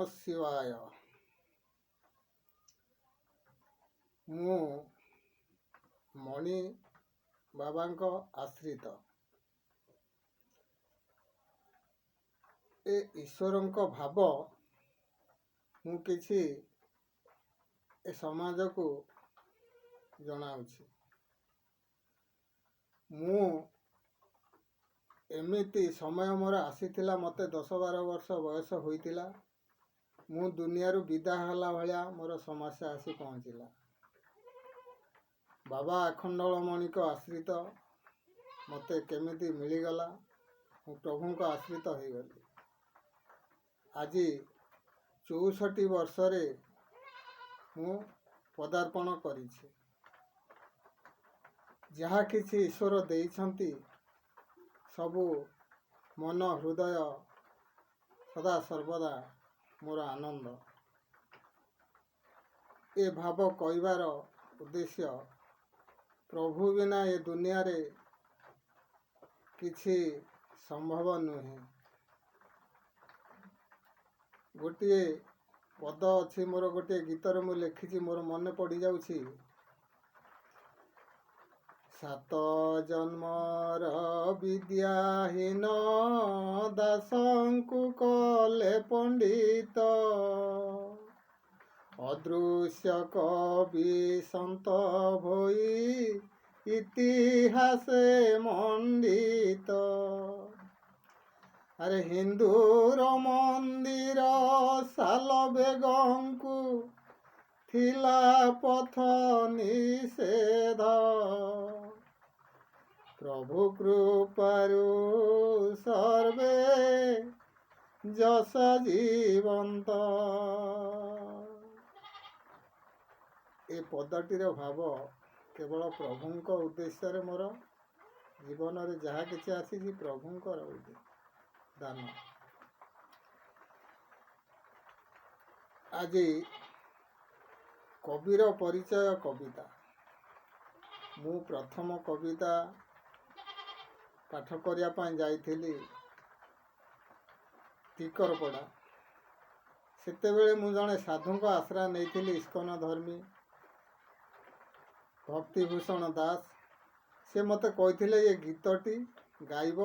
नमः शिवाय। मु मणि बाबा आश्रित ए ईश्वर भाव मु किछि ए समाज को जनाउछि। मु एमिति समय मोर आसीथिला मते 10-12 वर्ष बयस होइतिला। मु दुनिया विदा हला भलिया मोर समस्या आसी पहुँचला। बाबा अखंडलमणि को आश्रित मते केमिति मिलीगला। मु प्रभु को आश्रित हो गली। आज 64 वर्ष रे मु पदार्पण करिछि। जहा किछि ईश्वर देइछंती सबु मन हृदय सदा सर्वदा मोर आनंद। ए भाव कहबार उद्देश्य प्रभु बिना ए दुनिया रे किछि संभव नुहे। गोटे पद अच्छी मोर गोटे गीतर मु लिखी मोर मन पड़ जाउछि। 7 जन्मर विद्याहीन दासंकु कले पंडित अदृश्य कवि संत भई इतिहासे मंडित। अरे हिंदूर मंदिर साल बेगंकु थिला पथ निषेध प्रभु कृपारु सर्वे जस जीवंत। ए पदटीर भाव केवल प्रभुंक उद्देश्य मोर जीवन रे जहा किछि आसी प्रभुंकर दान। आज कविर परिचय कविता। मु प्रथम कविता पाठ करिया पाई जाइथिली टिकरपड़ा। सेतेबेले मु जणे साधुंक आश्रय नैथिली इस्कन धर्मी भक्तिभूषण दास। से मते कहिथिले ये गीतटी गाइब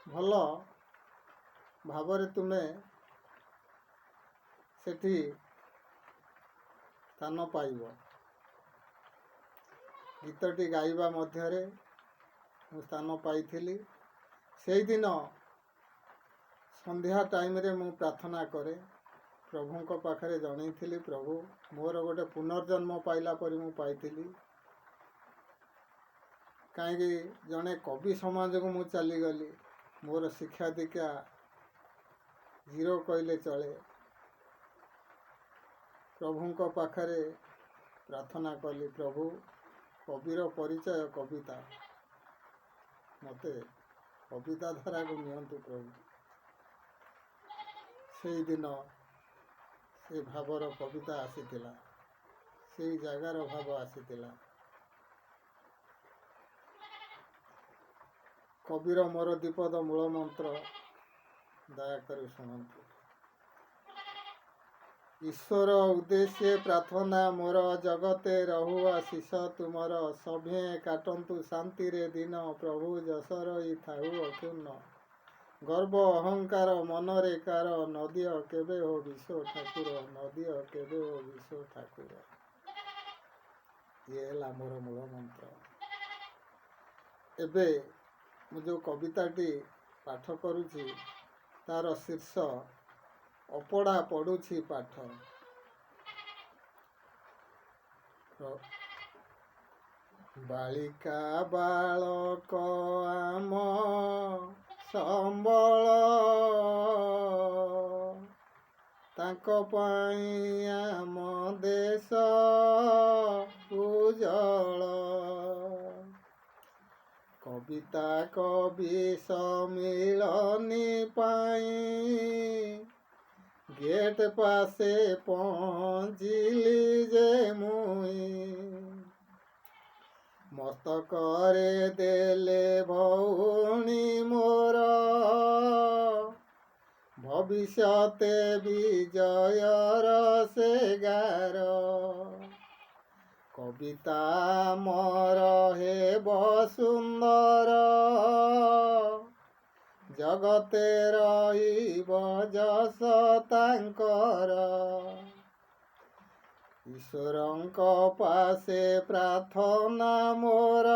भल भावरे तुमे सेठी स्थान पाइब। गीतटी गाइबा मध्यरे मु स्थान पाइथिली। सेई दिन संध्या टाइम रे मु प्रार्थना करे प्रभुंक पाखरे जणैथिली प्रभु मोर गोटे पुनर्जन्म पाइला परि मु पाइथिली। कहीं जड़े कवि समाज को मु चलीगली। मोर शिक्षा दीक्षा 0 कहले चले। प्रभुंक पाखरे प्रार्थना कली प्रभु कविर परिचय कविता मते कविता धारा को नियंतु प्रभु। से दिन से भावर कविता आसीतिला। से जगार भाव आसीतिला। कविर मोर दीपद मूल मंत्र दयाकर शुणु। ईश्वर उद्देश्य प्रार्थना मोर जगते रहु आशीष तुमर सभे काटंतु शांति रे दिन प्रभु जसर थाऊ अक्षुण्ण गर्व अहंकार मनरे कार नदिय केबे हो विश्व ठाकुर नदिय केबे हो विश्व ठाकुर। ये है मोर मूल मंत्र। एबे मु जो कविताटी पाठ करुछि तार शीर्ष अपड़ा पड़ुछि पाठ। बालिका बालक आम संबल तांको पाई आम देश उजल। कविता कवि सम्मिलनी पाई गेट पासे पहुँचिली जे मुई मस्तकरे देले भौणी मोर ভবিষ্যতে বিজয়র সে গার। কবিতা মর হেব সুন্দর, জগতে রহিব যশ ତାଙ୍କର। ଈଶ୍ୱରଙ୍କ ପାଶେ ପ୍ରାର୍ଥନା ମୋର,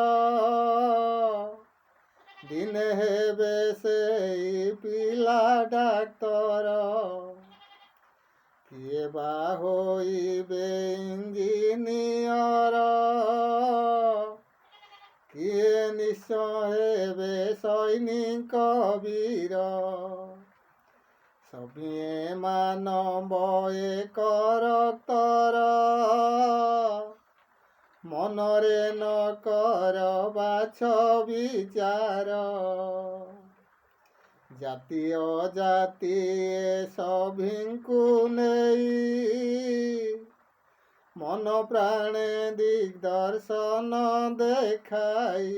ଦିନେ ହେବେ ସେଇ ପିଲା ଡାକ୍ତର। କିଏ ବା ହୋଇବେ ଇଞ୍ଜିନିୟର, କିଏ ନିଶ୍ଚୟ ହେବେ ସୈନିକ ବୀର। ସଭିଏ ମାନବ ଏକ ରକ୍ତର, ମନରେ ନ କର ବାଛ ବିଚାର। ଜାତି ଅଜାତି ସଭିଙ୍କୁ ନେଇ, ମନ ପ୍ରାଣେ ଦିଗ୍ଦର୍ଶନ ଦେଖାଇ।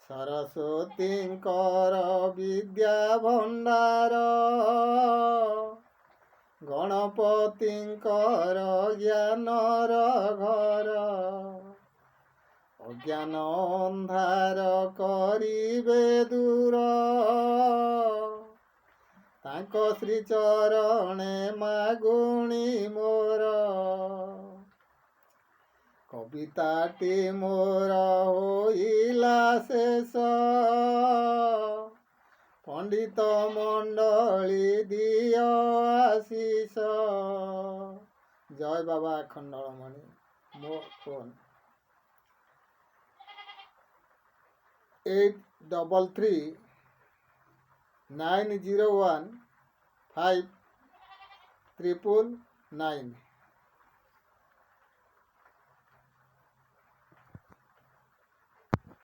ସରସ୍ୱତୀଙ୍କର ବିଦ୍ୟା ଭଣ୍ଡାର, ଗଣପତିଙ୍କର ଜ୍ଞାନର ଘର। ଅଜ୍ଞାନ ଅନ୍ଧାର କରିବେ ଦୂର, ତାଙ୍କ ଶ୍ରୀଚରଣେ ମାଗୁଣି ମୋର। କବିତାଟି ମୋର ହୋଇଲା ଶେଷ, ପଣ୍ଡିତ ମଣ୍ଡଳୀ ଦିଅ ଆଶିଷ। ଜୟ ବାବା ଆଖଣ୍ଡଳମଣି। ମୋ ଫୋନ୍ 8339015399।